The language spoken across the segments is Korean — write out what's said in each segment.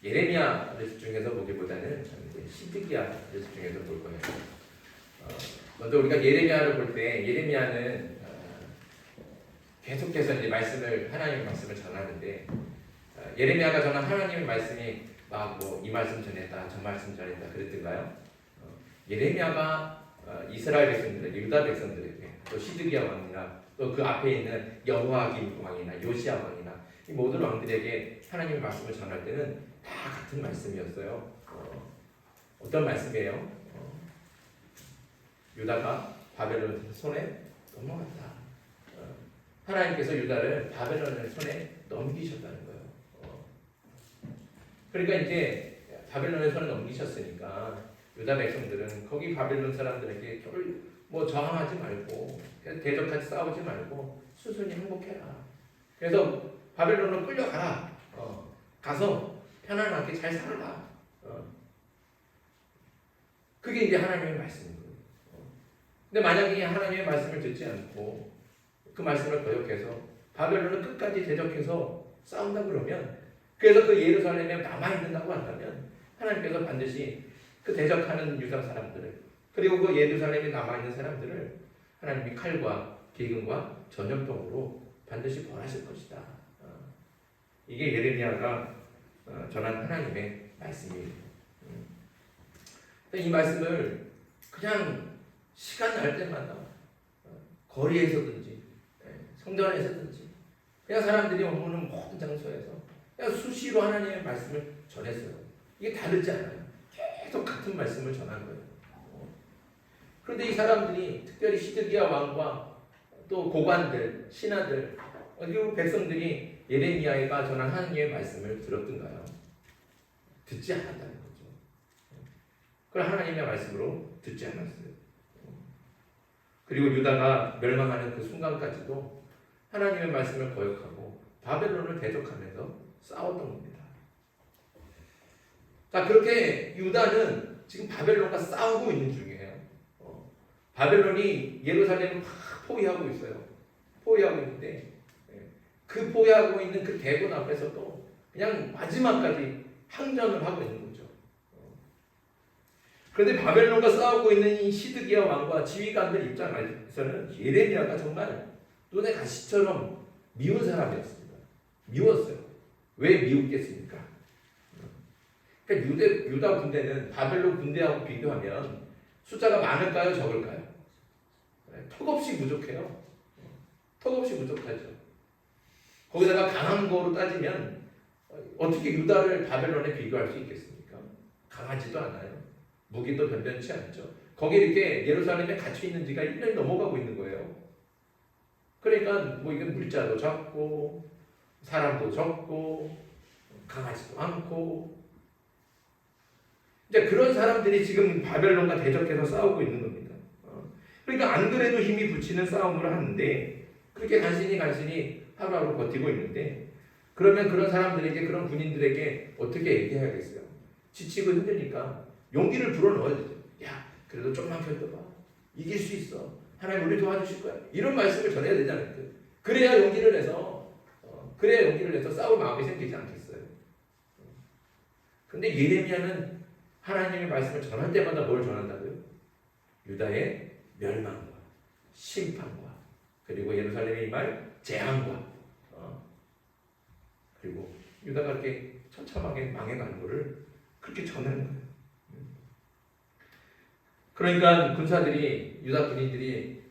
예레미야를 집중해서 보기보다는 시드기야를 집중해서 볼 거예요. 먼저 우리가 예레미야를 볼 때 예레미야는 계속해서 이제 하나님의 말씀을 전하는데 예레미야가 전한 하나님의 말씀이 막 뭐 이 말씀 전했다 저 말씀 전했다 그랬던가요? 예레미야가 이스라엘 백성들, 유다 백성들에게 또 시드기야 왕이나 또 그 앞에 있는 여호야김 왕이나 요시야 왕이나 이 모든 왕들에게 하나님의 말씀을 전할 때는 다 같은 말씀이었어요. 어떤 말씀이에요? 유다가 바벨론 손에 넘어갔다. 하나님께서 유다를 바벨론의 손에 넘기셨다는 거예요. 그러니까 이제 바벨론의 손에 넘기셨으니까 유다 백성들은 거기 바벨론 사람들에게 뭐 저항하지 말고 대적하지 싸우지 말고 순순히 행복해라. 그래서 바벨론으로 끌려가라. 가서 편안하게 잘 살아라. 그게 이제 하나님의 말씀인 거예요. 근데 만약에 하나님의 말씀을 듣지 않고 그 말씀을 거역해서 바벨론을 끝까지 대적해서 싸운다 그러면 그래서 그 예루살렘에 남아있는다고 한다면 하나님께서 반드시 그 대적하는 유다 사람들을 그리고 그 예루살렘에 남아있는 사람들을 하나님이 칼과 기근과 전염병으로 반드시 벌하실 것이다. 이게 예레미야가 전한 하나님의 말씀이에요. 이 말씀을 그냥 시간 날 때마다 거리에서든지 성전에서든지 그냥 사람들이 머무는 모든 장소에서 그냥 수시로 하나님의 말씀을 전했어요. 이게 다르지 않아요. 계속 같은 말씀을 전한 거예요. 그런데 이 사람들이 특별히 시드기야 왕과 또 고관들, 신하들 그리고 백성들이 예레미야가 전한 하나님의 말씀을 들었던가요? 듣지 않았다는 거죠. 그걸 하나님의 말씀으로 듣지 않았어요. 그리고 유다가 멸망하는 그 순간까지도 하나님의 말씀을 거역하고 바벨론을 대적하면서 싸웠던 겁니다. 자, 그렇게 유다는 지금 바벨론과 싸우고 있는 중이에요. 바벨론이 예루살렘을 막 포위하고 있어요. 포위하고 있는데 그 포위하고 있는 그 대군 앞에서도 그냥 마지막까지 항전을 하고 있는 거죠. 그런데 바벨론과 싸우고 있는 이 시드기야 왕과 지휘관들 입장에서는 예레미야가 정말 눈에 가시처럼 미운 사람이었습니다. 미웠어요. 왜 미웠겠습니까? 그러니까 유다 군대는 바벨론 군대하고 비교하면 숫자가 많을까요? 적을까요? 턱없이 부족해요. 턱없이 부족하죠. 거기다가 강한 거로 따지면 어떻게 유다를 바벨론에 비교할 수 있겠습니까? 강하지도 않아요. 무기도 변변치 않죠. 거기 이렇게 예루살렘에 갇혀 있는 지가 1년이 넘어가고 있는 거예요. 그러니까 뭐 이게 물자도 적고 사람도 적고 강하지도 않고 이제 그런 사람들이 지금 바벨론과 대적해서 싸우고 있는 겁니다. 그러니까 안 그래도 힘이 붙이는 싸움을 하는데 그렇게 간신히 하루하루 버티고 있는데 그러면 그런 사람들에게 그런 군인들에게 어떻게 얘기해야겠어요? 지치고 힘드니까 용기를 불어넣어야 되죠. 야, 그래도 좀만 견뎌봐. 이길 수 있어. 하나님 우리 도와주실 거야. 이런 말씀을 전해야 되잖아요. 그래야 용기를 내서 싸울 마음이 생기지 않겠어요. 그런데 예레미야는 하나님의 말씀을 전할 때마다 뭘 전한다고요? 유다의 멸망과 심판과 그리고 예루살렘에 임할 재앙과 그리고 유다가 이렇게 처참하게 망해가는 것을 그렇게 전하는 거예요. 그러니까 유다 군인들이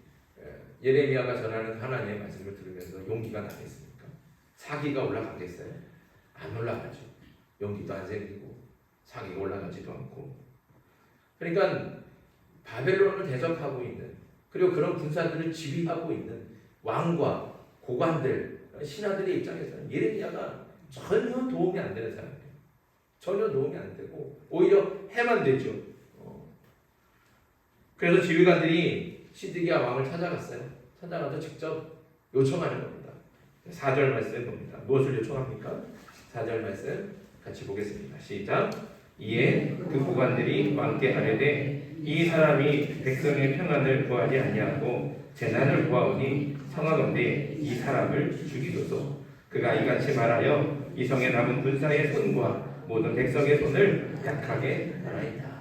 예레미야가 전하는 하나님의 말씀을 들으면서 용기가 나겠습니까? 사기가 올라가겠어요? 안 올라가죠. 용기도 안 생기고 사기가 올라가지도 않고. 그러니까 바벨론을 대적하고 있는 그리고 그런 군사들을 지휘하고 있는 왕과 고관들, 신하들의 입장에서는 예레미야가 전혀 도움이 안 되는 사람이에요. 전혀 도움이 안 되고 오히려 해만 되죠. 그래서 지휘관들이 시드기야 왕을 찾아갔어요. 찾아가서 직접 요청하는 겁니다. 4절 말씀 봅니다. 무엇을 요청합니까? 4절 말씀 같이 보겠습니다. 시작. 이에 그 고관들이 왕께 아뢰되 이 사람이 백성의 평안을 구하지 아니하고 재난을 구하오니 청하건대 이 사람을 죽이소서. 그가 이같이 말하여 이 성에 남은 군사의 손과 모든 백성의 손을 약하게 하나이다.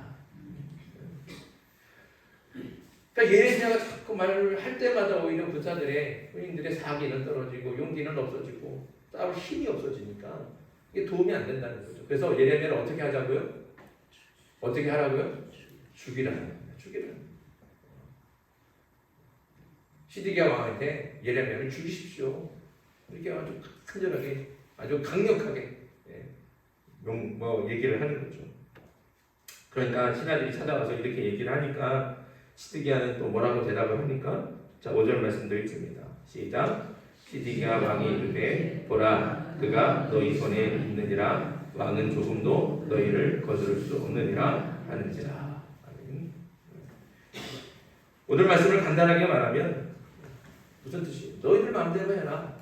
그러니까 예레미야가 자꾸 말을 할 때마다 오히려 군인들의 사기는 떨어지고 용기는 없어지고 싸울 힘이 없어지니까 이게 도움이 안 된다는 거죠. 그래서 예레미야를 어떻게 하자고요? 어떻게 하라고요? 죽이라는 겁니다. 죽이라는 겁니다. 시드기야 왕한테 예레미야를 죽이십시오. 이렇게 아주 간절하게, 아주 강력하게 얘기를 하는 거죠. 그러니까 신하들이 찾아와서 이렇게 얘기를 하니까 시드기야는 또 뭐라고 대답을 합니까? 자, 5절 말씀도 읽습니다. 시작. 시드기야 왕이 이르되 보라 그가 너희 손에 있느니라 왕은 조금도 너희를 거스를 수 없느니라 하는지라. 아멘. 오늘 말씀을 간단하게 말하면 무슨 뜻이에요? 너희들 마음대로 해라.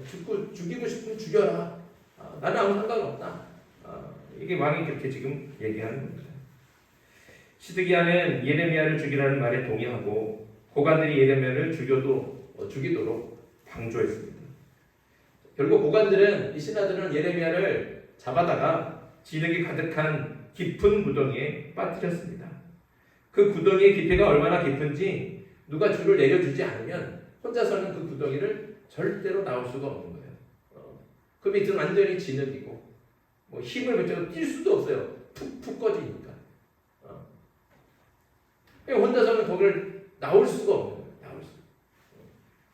죽이고 싶으면 죽여라. 나는 아무 상관없다. 이게 왕이 그렇게 지금 얘기하는 겁니다. 시드기야는 예레미야를 죽이라는 말에 동의하고 고관들이 예레미야를 죽이도록 방조했습니다. 결국 고관들은, 이 신하들은 예레미야를 잡아다가 진흙이 가득한 깊은 구덩이에 빠뜨렸습니다. 그 구덩이의 깊이가 얼마나 깊은지 누가 줄을 내려주지 않으면 혼자서는 그 구덩이를 절대로 나올 수가 없는 거예요. 그 밑은 완전히 진흙이고 힘을 붙여서 뛸 수도 없어요. 푹푹 꺼지니까. 혼자서는 거기를 나올 수가 없는 거예요.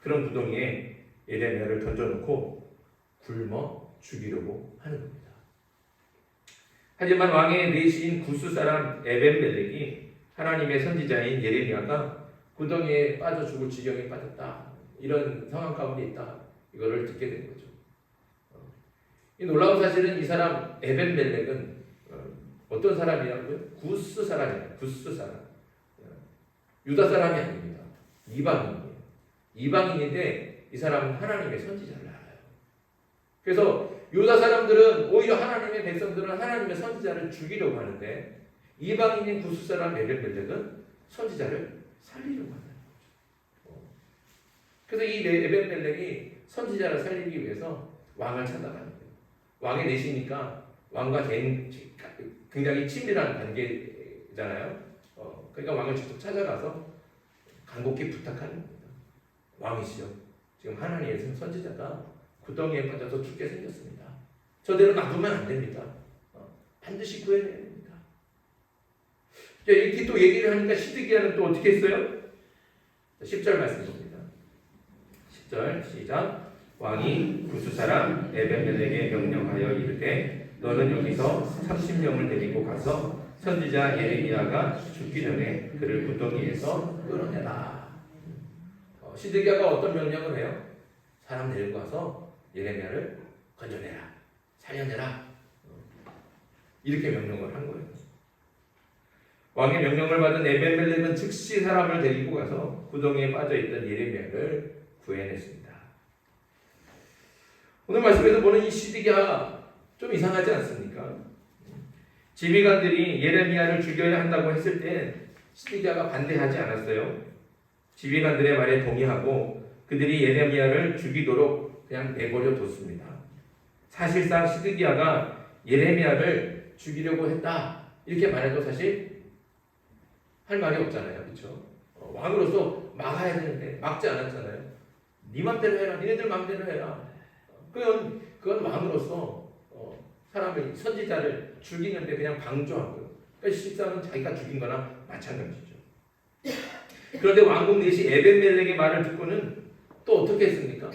그런 구덩이에 예레미야를 던져놓고 굶어 죽이려고 하는 겁니다. 하지만 왕의 내시인 구스 사람 에벤멜렉이 하나님의 선지자인 예레미야가 구덩이에 빠져 죽을 지경에 빠졌다, 이런 상황 가운데 있다, 이거를 듣게 된 거죠. 이 놀라운 사실은 이 사람 에벤멜렉은 어떤 사람이라고요? 구스 사람이에요. 구스 사람. 유다 사람이 아닙니다. 이방인이에요. 이방인인데 이 사람은 하나님의 선지자를 알아요. 그래서 유다 사람들은, 오히려 하나님의 백성들은 하나님의 선지자를 죽이려고 하는데 이방인인 구스 사람 에벤멜렉은 선지자를 살리려고 한다는 거죠. 그래서 이 에벤멜렉이 선지자를 살리기 위해서 왕을 찾아가는 거예요. 왕의 내시니까 왕과 굉장히 친밀한 관계잖아요. 그러니까 왕을 직접 찾아가서 간곡히 부탁하는 겁니다. 왕이시여, 지금 하나님의 선지자가 구덩이에 빠져서 죽게 생겼습니다. 저대로 놔두면 안 됩니다. 반드시 구해내야 됩니다. 이렇게 또 얘기를 하니까 시드기야는 또 어떻게 했어요? 10절 말씀 봅니다. 10절 시작. 왕이 구스 사람 에벤멜렉에 명령하여 이르되 너는 여기서 30명을 데리고 가서 선지자 예레미야가 죽기 전에 그를 구덩이에서 끌어내라. 시드기야가 어떤 명령을 해요? 사람 데리고 가서 예레미야를 건져내라, 살려내라, 이렇게 명령을 한 거예요. 왕의 명령을 받은 에벤멜렉은 즉시 사람을 데리고 가서 구덩이에 빠져있던 예레미야를 구해냈습니다. 오늘 말씀에서 보는 이 시드기야가 좀 이상하지 않습니까? 지휘관들이 예레미야를 죽여야 한다고 했을 때 시드기야가 반대하지 않았어요. 지휘관들의 말에 동의하고 그들이 예레미야를 죽이도록 그냥 내버려 뒀습니다. 사실상 시드기야가 예레미야를 죽이려고 했다, 이렇게 말해도 사실 할 말이 없잖아요. 그렇죠? 왕으로서 막아야 되는데 막지 않았잖아요. 네 맘대로 해라, 니네들 맘대로 해라. 그건 왕으로서 사람을, 선지자를 죽이는데 그냥 방조하고요. 그러니까 실상은 자기가 죽인 거나 마찬가지죠. 그런데 왕국 내시 에벤멜렉의 말을 듣고는 또 어떻게 했습니까?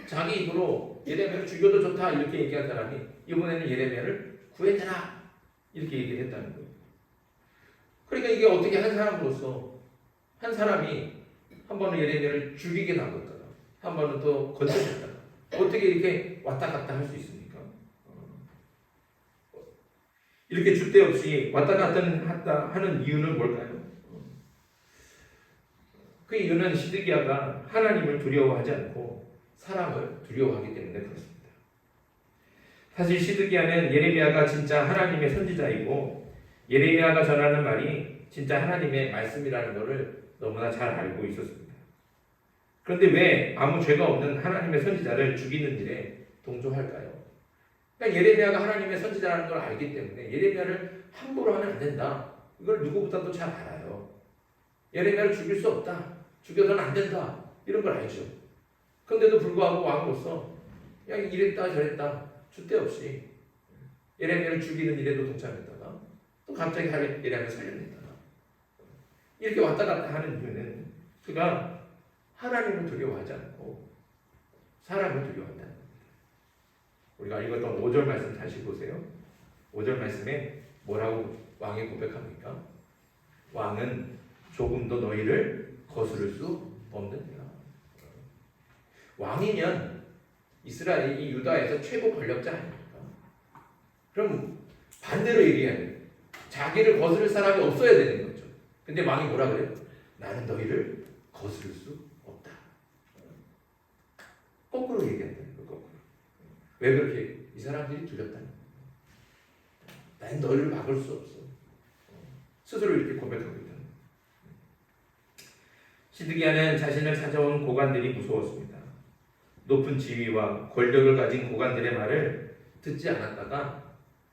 자기 입으로 예레미야를 죽여도 좋다, 이렇게 얘기한 사람이 이번에는 예레미야를 구해내라, 이렇게 얘기를 했다는 거예요. 그러니까 이게 어떻게 한 사람으로서, 한 사람이 한 번은 예레미야를 죽이게 놔뒀다가 한 번은 또 건져냈다가 어떻게 이렇게 왔다 갔다 할 수 있습니까? 이렇게 줏대 없이 왔다 갔다 하는 이유는 뭘까요? 그 이유는 시드기야가 하나님을 두려워하지 않고 사람을 두려워하기 때문에 그렇습니다. 사실 시드기야는 예레미야가 진짜 하나님의 선지자이고 예레미야가 전하는 말이 진짜 하나님의 말씀이라는 것을 너무나 잘 알고 있었습니다. 그런데 왜 아무 죄가 없는 하나님의 선지자를 죽이는 일에 동조할까요? 그러니까 예레미야가 하나님의 선지자라는 걸 알기 때문에 예레미야를 함부로 하면 안 된다. 이걸 누구보다도 잘 알아요. 예레미야를 죽일 수 없다. 죽여서는 안 된다. 이런 걸 알죠. 그런데도 불구하고 왕으로서 그냥 이랬다 저랬다 줏대 없이 예레미야를 죽이는 일에도 동참했다가 또 갑자기 예레미야를 살려냈다가 이렇게 왔다 갔다 하는 이유는 그가 하나님을 두려워하지 않고 사람을 두려워한다는 겁니다. 우리가 읽었던 5절 말씀 다시 보세요. 5절 말씀에 뭐라고 왕이 고백합니까? 왕은 조금도 너희를 거스를 수 없느니라. 왕이면 이스라엘이 유다에서 최고 권력자 아닙니까? 그럼 반대로 얘기해야 돼요. 자기를 거스를 사람이 없어야 되는 거죠. 근데 왕이 뭐라 그래요? 나는 너희를 거스를 수 없다. 거꾸로 얘기한다는 거예요. 거꾸로. 왜 그렇게? 이 사람들이 두렵다는 거예요. 나는 너희를 막을 수 없어. 스스로 이렇게 고백하고 있다는 거예요. 시드기야는 자신을 찾아온 고관들이 무서웠습니다. 높은 지위와 권력을 가진 고관들의 말을 듣지 않았다가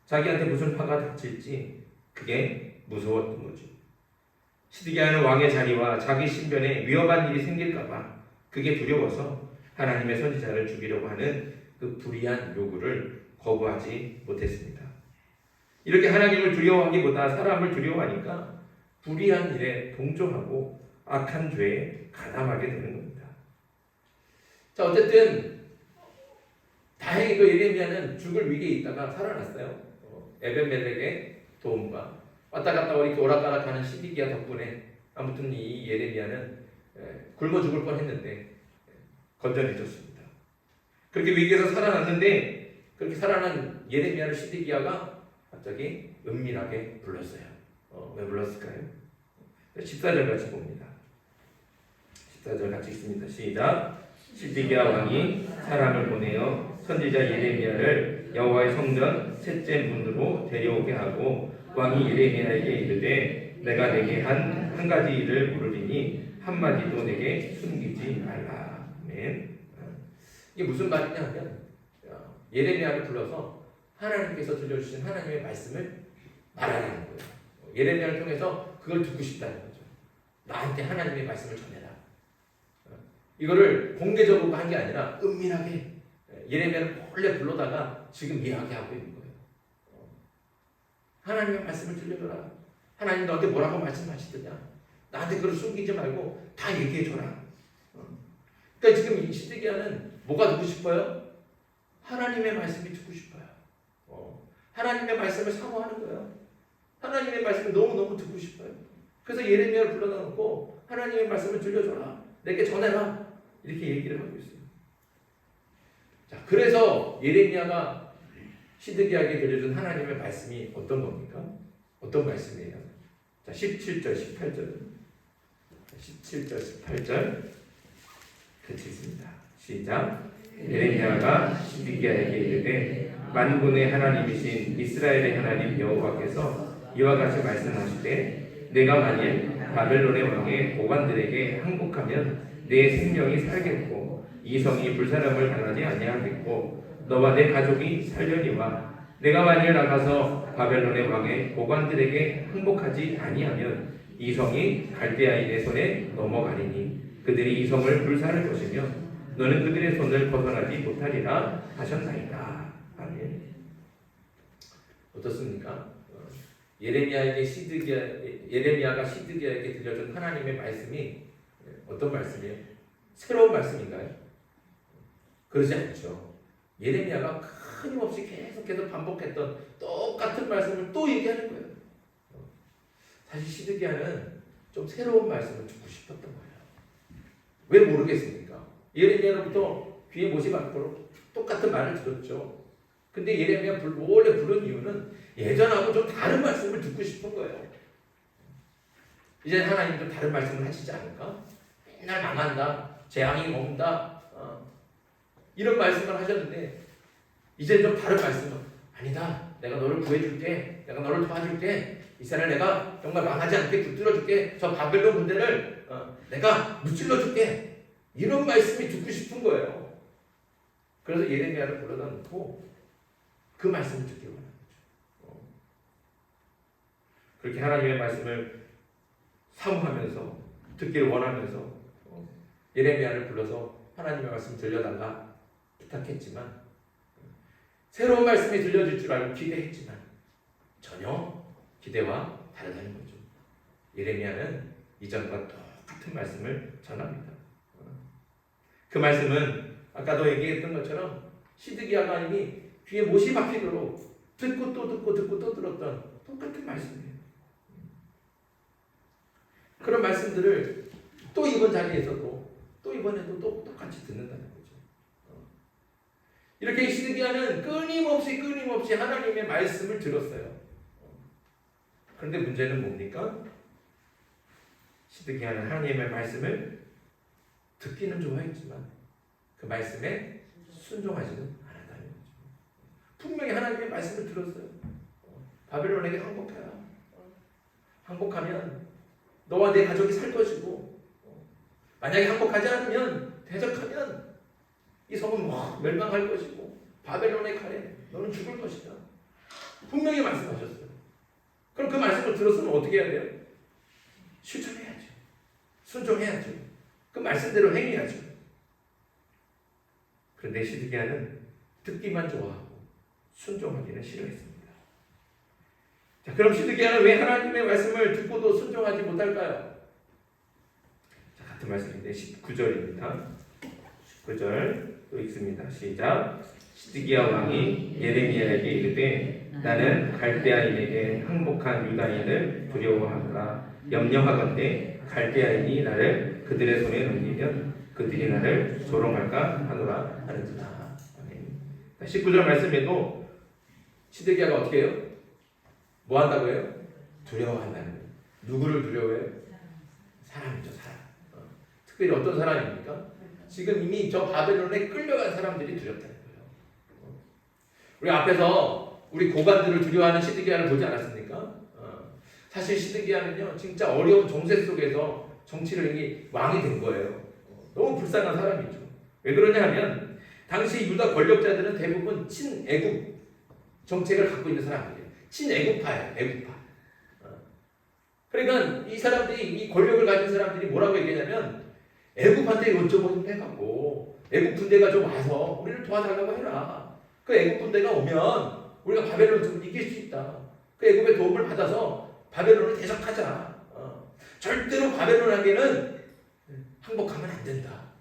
자기한테 무슨 화가 닥칠지 그게 무서웠던 거죠. 시드기야는 왕의 자리와 자기 신변에 위험한 일이 생길까봐 그게 두려워서 하나님의 선지자를 죽이려고 하는 그 불의한 요구를 거부하지 못했습니다. 이렇게 하나님을 두려워하기보다 사람을 두려워하니까 불의한 일에 동조하고 악한 죄에 가담하게 되는 겁니다. 자, 어쨌든 다행히도 예레미야는 죽을 위기에 있다가 살아났어요. 에벤멜렉의 도움과 왔다 갔다 이렇게 오락가락하는 시드기야 덕분에 아무튼 이 예레미야는 굶어 죽을 뻔했는데 건져내졌습니다. 그렇게 위기에서 살아났는데 그렇게 살아난 예레미야를 시드기야가 갑자기 은밀하게 불렀어요. 왜 불렀을까요? 14절 같이 봅니다. 14절 같이 읽습니다. 시작. 시드기야 왕이 사람을 보내어 선지자 예레미야를 여호와의 성전 셋째 문으로 데려오게 하고 왕이 예레미야에게 이르되 내가 내게 한 가지 일을 물으리니 한마디도 내게 숨기지 말라. 아멘. 이게 무슨 말이냐면 예레미야를 불러서 하나님께서 들려주신 하나님의 말씀을 말하라는 거예요. 예레미야를 통해서 그걸 듣고 싶다는 거죠. 나한테 하나님의 말씀을 전해라. 이거를 공개적으로 한 게 아니라 은밀하게 예레미야를 몰래 불러다가 지금 이야기하고 있는 거예요. 하나님의 말씀을 들려줘라. 하나님 너한테 뭐라고 말씀하시더냐. 나한테 그걸 숨기지 말고 다 얘기해줘라. 그러니까 지금 이 시드기야는 뭐가 듣고 싶어요? 하나님의 말씀이 듣고 싶어요. 하나님의 말씀을 사모하는 거예요. 하나님의 말씀을 너무너무 듣고 싶어요. 그래서 예레미야를 불러다 놓고 하나님의 말씀을 들려줘라. 내게 전해라. 이렇게 얘기를 하고 있어요. 자, 그래서 예레미야가 시드기야에게 들려준 하나님의 말씀이 어떤 겁니까? 어떤 말씀이에요? 자, 17절, 18절. 17절, 18절. 같이 읽습니다. 시작. 예레미야가 시드기야에게 이르되 만군의 하나님이신 이스라엘의 하나님 여호와께서 이와 같이 말씀하시되 내가 만일 바벨론의 왕의 고관들에게 항복하면 내 생명이 살겠고 이 성이 불사람을 당하지 아니하겠고 너와 내 가족이 살려니와 내가 만일 나가서 바벨론의 왕의 고관들에게 항복하지 아니하면 이 성이 갈대아인의 손에 넘어가리니 그들이 이 성을 불사할 것이며 너는 그들의 손을 벗어나지 못하리라 하셨나이다. 아멘. 어떻습니까? 예레미야가 시드기야에게 들려준 하나님의 말씀이 어떤 말씀이에요? 새로운 말씀인가요? 그러지 않죠. 예레미야가 끊임없이 계속해서 반복했던 똑같은 말씀을 또 얘기하는 거예요. 사실 시드기야는 좀 새로운 말씀을 듣고 싶었던 거예요. 왜 모르겠습니까? 예레미야로부터 귀에 못이 박도록 똑같은 말을 들었죠. 근데 예레미야 원래 부른 이유는 예전하고 좀 다른 말씀을 듣고 싶은 거예요. 이제 하나님 좀 다른 말씀을 하시지 않을까? 맨날 망한다, 재앙이 온다, 이런 말씀을 하셨는데 이제 좀 다른 말씀은 아니다. 내가 너를 구해줄게. 내가 너를 도와줄게. 이스라엘 내가 정말 망하지 않게 붙들어줄게. 저 바벨론 군대를 내가 무찔러줄게. 이런 말씀이 듣고 싶은 거예요. 그래서 예레미야를 불러다 놓고 그 말씀을 듣기 원하는 거죠. 그렇게 하나님의 말씀을 사모하면서 듣기를 원하면서 예레미야를 불러서 하나님의 말씀 들려달라 부탁했지만 새로운 말씀이 들려줄 줄 알고 기대했지만 전혀 기대와 다르다는 거죠. 예레미야는 이전과 똑같은 말씀을 전합니다. 그 말씀은 아까도 얘기했던 것처럼 시드기야가 이미 귀에 못이 박히도록 듣고 또 듣고 듣고 또 들었던 똑같은 말씀이에요. 그런 말씀들을 또 이번 자리에서도 또 이번에도 또 똑같이 듣는다는 거죠. 이렇게 시드기야는 끊임없이 하나님의 말씀을 들었어요. 그런데 문제는 뭡니까? 시드기야는 하나님의 말씀을 듣기는 좋아했지만 그 말씀에 순종하지는 않았다는 거죠. 분명히 하나님의 말씀을 들었어요. 바벨론에게 항복해라. 항복하면 너와 내 가족이 살 것이고 만약에 항복하지 않으면 대적하면 이 성은 멸망할 것이고 바벨론의 칼에 너는 죽을 것이다. 분명히 말씀하셨어요. 그럼 그 말씀을 들었으면 어떻게 해야 돼요? 실천해야죠. 순종해야죠. 그 말씀대로 행해야죠. 그런데 시드기야는 듣기만 좋아하고 순종하기는 싫어했습니다. 자, 그럼 시드기야는 왜 하나님의 말씀을 듣고도 순종하지 못할까요? 자, 같은 말씀인데 19절입니다. 19절 또 읽습니다. 시작. 시드기야 왕이 예레미야에게 이르되 나는 갈대아인에게 항복한 유다인을 두려워하노라. 염려하건대 갈대아인이 나를 그들의 손에 넘기면 그들이 나를 조롱할까 하노라 하는지라. 아멘. 19절 말씀에도 시드기야가 어떻게 해요? 뭐 한다고 해요? 두려워한다는 거예요. 누구를 두려워해요? 사람이죠, 사람. 특별히 어떤 사람입니까? 지금 이미 저 바벨론에 끌려간 사람들이 두렵다는 거예요. 우리 앞에서 우리 고관들을 두려워하는 시드기야를 보지 않았습니까? 사실 시드기야는요, 진짜 어려운 정세 속에서 정치를 이미 왕이 된 거예요. 너무 불쌍한 사람이죠. 왜 그러냐 하면 당시 유다 권력자들은 대부분 친애국 정책을 갖고 있는 사람들이에요. 친애국파예요. 애국파. 그러니까 이 사람들이, 이 권력을 가진 사람들이 뭐라고 얘기하냐면 애국한테 요점을 해갖고 애국 군대가 좀 와서 우리를 도와달라고 해라. 그 애국 군대가 오면 우리가 바벨론 좀 이길 수 있다. 그 애국의 도움을 받아서 바벨론을 대적하자. 절대로 바벨론에게는 항복하면 안 된다.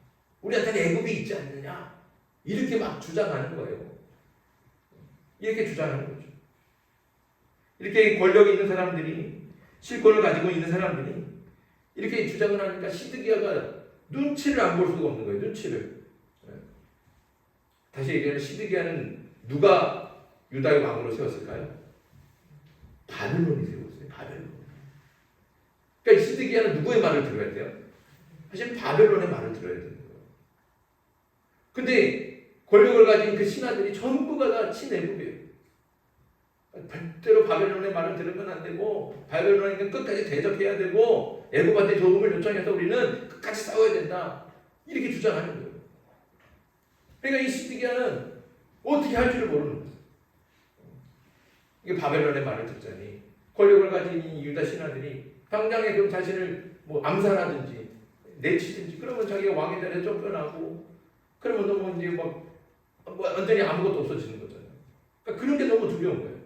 우리한테는 애국이 있지 않느냐. 이렇게 막 주장하는 거예요. 이렇게 주장하는 거죠. 이렇게 권력이 있는 사람들이, 실권을 가지고 있는 사람들이 이렇게 주장을 하니까 시드기야가 눈치를 안 볼 수가 없는 거예요. 눈치를. 다시 얘기하면 시드기야는 누가 유다의 왕으로 세웠을까요? 바벨론이 세웠어요. 바벨론. 그러니까 시드기야는 누구의 말을 들어야 돼요? 사실 바벨론의 말을 들어야 되는 거예요. 근데 권력을 가진 그 신하들이 전부가 다 친애국이에요. 절대로 바벨론의 말을 들으면 안 되고 바벨론에게 끝까지 대적해야 되고 애국한테 도움을 요청해서 우리는 끝까지 싸워야 된다. 이렇게 주장하는 거예요. 그러니까 이 시드기야는 어떻게 할 줄을 모르는 거예요. 이게 바벨론의 말을 듣자니 권력을 가진 이 유다 신하들이 당장에 그럼 자신을 뭐 암살하든지 내치든지 그러면 자기가 왕의 자리에 쫓겨나고 그러면 너무 이제 뭐 완전히 아무것도 없어지는 거잖아요. 그러니까 그런 게 너무 두려운 거예요.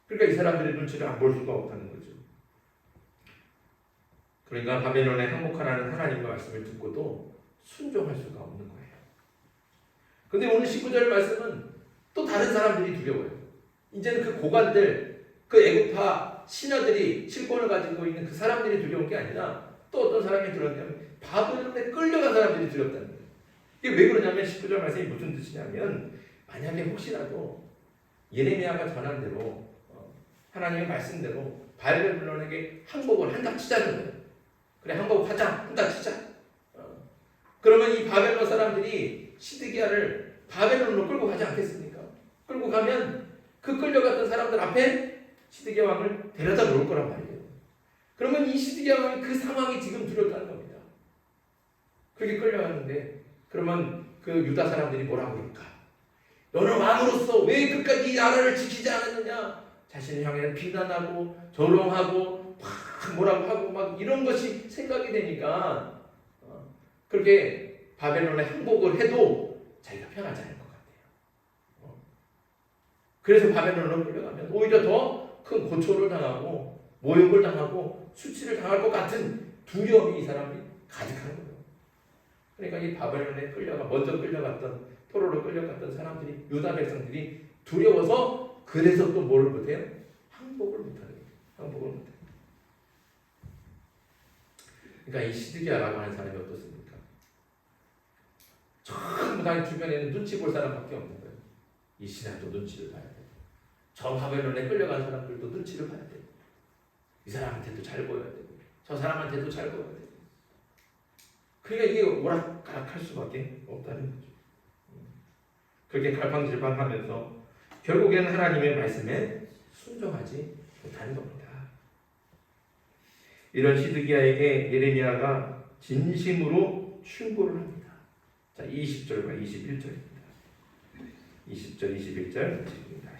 그러니까 이 사람들의 눈치를 안 볼 수가 없다는 거죠. 그러니까 바벨론에 항복하라는 하나님의 말씀을 듣고도 순종할 수가 없는 거예요. 근데 오늘 19절 말씀은 또 다른 사람들이 두려워요. 이제는 그 고관들, 그 애국파 신하들이 실권을 가지고 있는 그 사람들이 두려운 게 아니라 또 어떤 사람이 두렵냐면 바벨론에 끌려간 사람들이 두렵다는 거예요. 이게 왜 그러냐면 19절 말씀이 무슨 뜻이냐면 만약에 혹시라도 예레미야가 전한 대로 하나님의 말씀대로 바벨론에게 항복을 한다 치자는 거예요. 그래 항복하자, 한다 치자. 그러면 이 바벨론 사람들이 시드기야를 바벨론으로 끌고 가지 않겠습니까? 끌고 가면 그 끌려갔던 사람들 앞에 시드기야 왕을 데려다 놓을 거란 말이에요. 그러면 이 시드기야 왕이 그 상황이 지금 두렵다는 겁니다. 그렇게 끌려가는데 그러면 그 유다 사람들이 뭐라고 그럴까? 너는 왕으로서 왜 끝까지 이 나라를 지키지 않았느냐? 자신을 향해 비난하고 조롱하고 막 뭐라고 하고 막 이런 것이 생각이 되니까 그렇게 바벨론에 항복을 해도 자기가 편하지 않을 것 같아요. 그래서 바벨론으로 끌려가면 오히려 더 큰 고초를 당하고 모욕을 당하고 수치를 당할 것 같은 두려움이 이 사람이 가득한 거예요. 그러니까 이 바벨론에 먼저 끌려갔던 포로로 끌려갔던 사람들이 유다 백성들이 두려워서 그래서 또 뭐를 못해요? 항복을 못하는 거예요. 항복을 못해요. 그러니까 이 시드기야라고 하는 사람이 어떻습니까? 전부 다 주변에는 눈치 볼 사람밖에 없는 거예요. 이 신하도 눈치를 봐야 돼요. 저 바벨론에 끌려간 사람들도 눈치를 봐야 돼요. 이 사람한테도 잘 보여야 되고 저 사람한테도 잘 보여야 되고 그러니까 이게 오락가락할 수밖에 없다는 거죠. 그렇게 갈팡질팡하면서 결국에는 하나님의 말씀에 순종하지 못하는 겁니다. 이런 시드기야에게 예레미야가 진심으로 충고를 합니다. 자, 20절과 21절입니다. 20절, 21절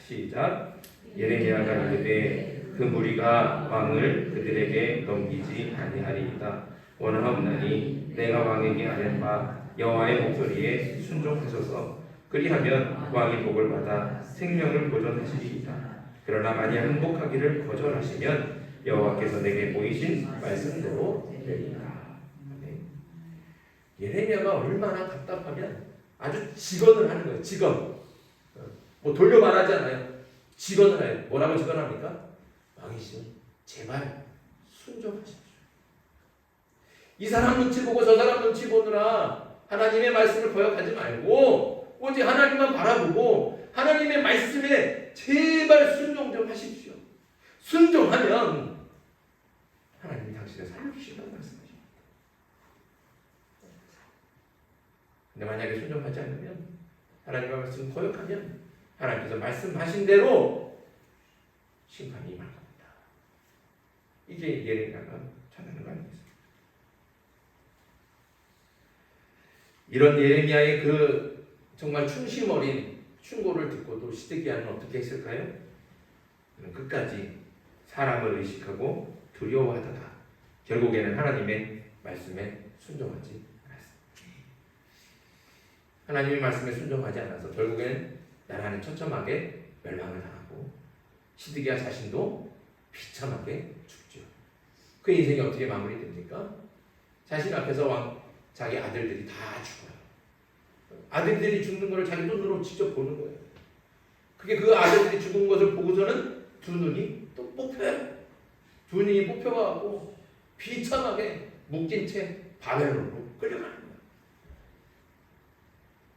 시작. 예레미야가 이르되 그 무리가 왕을 그들에게 넘기지 아니하리이다. 원하옵나니 내가 왕에게 아뢰는 바 여호와의 목소리에 순종하소서. 그리하면 왕이 복을 받아 생명을 보존하시리이다. 그러나 만약 항복하기를 거절하시면 여호와께서 내게 보이신 말씀대로 되리라. 예레미야가 얼마나 답답하면 아주 직언을 하는 거예요. 직언. 뭐 돌려 말하지 않아요. 직언을 해요. 뭐라고 직언합니까? 왕이시니 제발 순종하십시오. 이 사람 눈치 보고 저 사람 눈치 보느라 하나님의 말씀을 거역하지 말고 오직 하나님만 바라보고 하나님의 말씀에 제발 순종 좀 하십시오. 순종하면 하나님이 당신을 살려주신다고 말씀하십니다. 근데 만약에 순종하지 않으면 하나님의 말씀을 거역하면 하나님께서 말씀하신 대로 심판이 임할 겁니다. 이게 예레미야가 전하는 거 아니겠습니까? 이런 예레미야의 그 정말 충심 어린 충고를 듣고도 시드기야는 어떻게 했을까요? 끝까지 사람을 의식하고 두려워하다가 결국에는 하나님의 말씀에 순종하지 않았습니다. 하나님의 말씀에 순종하지 않아서 결국에는 나라는 처참하게 멸망을 당하고 시드기야 자신도 비참하게 죽죠. 그 인생이 어떻게 마무리됩니까? 자신 앞에서 자기 아들들이 다 죽어요. 아들들이 죽는 것을 자기 눈으로 직접 보는 거예요. 그게 그 아들들이 죽은 것을 보고서는 두 눈이 또 뽑혀요. 두 눈이 뽑혀가고 비참하게 묶인 채 바벨론으로 끌려가는 거예요.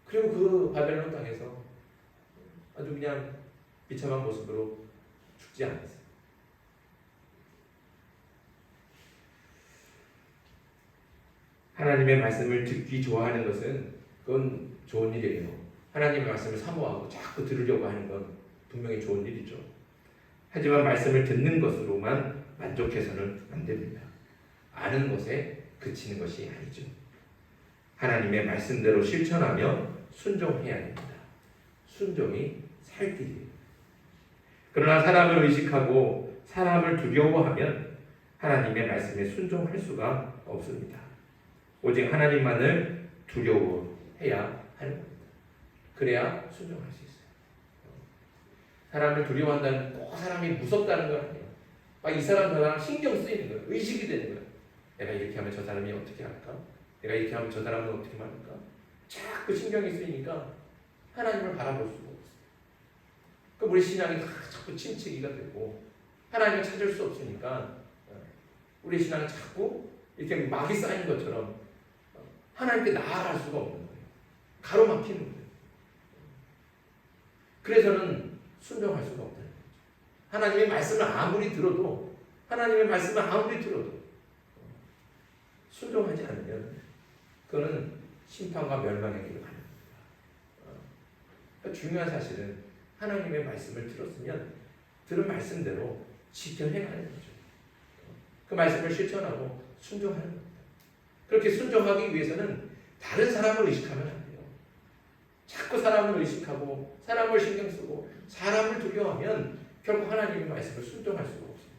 그리고 그 바벨론 땅에서 아주 그냥 비참한 모습으로 죽지 않았어요. 하나님의 말씀을 듣기 좋아하는 것은 그건 좋은 일이에요. 하나님의 말씀을 사모하고 자꾸 들으려고 하는 건 분명히 좋은 일이죠. 하지만 말씀을 듣는 것으로만 만족해서는 안 됩니다. 아는 것에 그치는 것이 아니죠. 하나님의 말씀대로 실천하며 순종해야 됩니다. 순종이 살 길이에요. 그러나 사람을 의식하고 사람을 두려워하면 하나님의 말씀에 순종할 수가 없습니다. 오직 하나님만을 두려워해야 하는 겁니다. 그래야 순종할 수 있어요. 사람을 두려워한다는 꼭 사람이 무섭다는 건 아니에요. 막 이 사람 저 사람 신경 쓰이는 거예요. 의식이 되는 거예요. 내가 이렇게 하면 저 사람이 어떻게 할까? 내가 이렇게 하면 저 사람은 어떻게 말할까? 자꾸 신경이 쓰이니까 하나님을 바라볼 수가 없어요. 그럼 우리 신앙이 자꾸 침체기가 되고 하나님을 찾을 수 없으니까 우리 신앙이 자꾸 이렇게 막이 쌓인 것처럼 하나님께 나아갈 수가 없는 거예요. 가로막히는 거예요. 그래서는 순종할 수가 없다는 거죠. 하나님의 말씀을 아무리 들어도 순종하지 않으면 그거는 심판과 멸망의 길을 가는 겁니다. 그러니까 중요한 사실은 하나님의 말씀을 들었으면 들은 말씀대로 지켜 행하는 거죠. 그 말씀을 실천하고 순종하는 겁니다. 그렇게 순종하기 위해서는 다른 사람을 의식하면 안 돼요. 자꾸 사람을 의식하고 사람을 신경 쓰고 사람을 두려워하면 결국 하나님의 말씀을 순종할 수가 없습니다.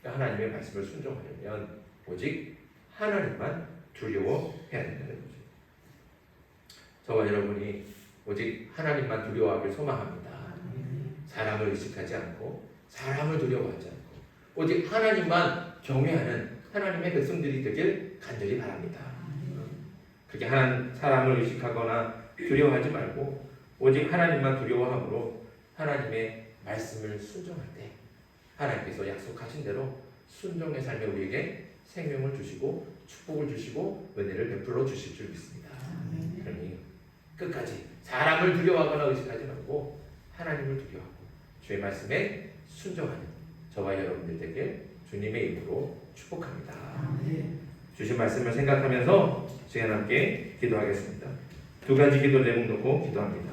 그러니까 하나님의 말씀을 순종하려면 오직 하나님만 두려워해야 된다는 거죠. 저와 여러분이 오직 하나님만 두려워하길 소망합니다. 사람을 의식하지 않고 사람을 두려워하지 않고 오직 하나님만 경외하는 하나님의 백성들이 되길 간절히 바랍니다. 그렇게 사람을 의식하거나 두려워하지 말고 오직 하나님만 두려워함으로 하나님의 말씀을 순종할 때 하나님께서 약속하신 대로 순종의 삶에 우리에게 생명을 주시고 축복을 주시고 은혜를 베풀어 주실 줄 믿습니다. 그러니 끝까지 사람을 두려워하거나 의식하지 말고 하나님을 두려워하고 주의 말씀에 순종하는 저와 여러분들 되게 주님의 이름으로 축복합니다. 주신 말씀을 생각하면서 시간 함께 기도하겠습니다. 두 가지 기도 제목 놓고 기도합니다.